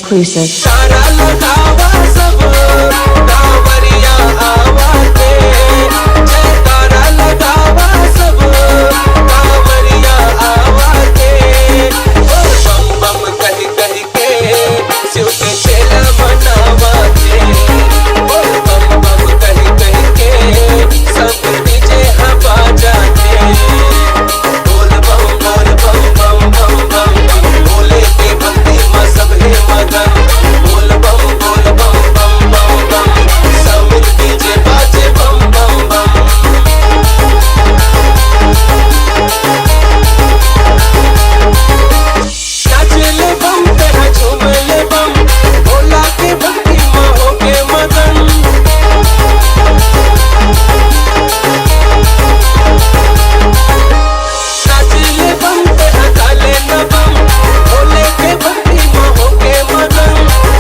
exclusive. सारा लगावा सब कांवरिया आवा के जयकारा लगावा सब कांवरिया आवा के ओ बम बम कही कही के शिव के चेला मनावा के ओ बम बम कही कही के सब डीजे हवा जाके बोल बम बम बम बम बम बोले के भक्ति में सब है मगन बोल बम बम बम बम सब डीजे बाजे बम बम बम नाच ले बम तेरा झूम ले बम भोला के भक्ति में हो के मगन नाच ले बम तेरा गाले न बम भोले के भक्ति में हो के मगन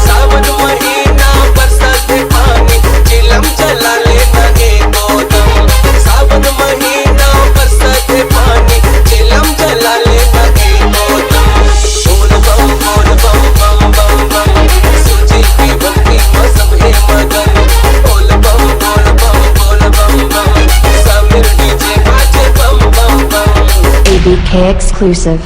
सावन महीना बरसात पानी चिलम जला लेना एको दम सावन महीना बरसात पानी चिलम जला लेना एको दम बोल बम बम बम सूजी की भक्ति में सब है मगन बोल बम बम समीर डीजे बाजे बम बम बम ABK exclusive.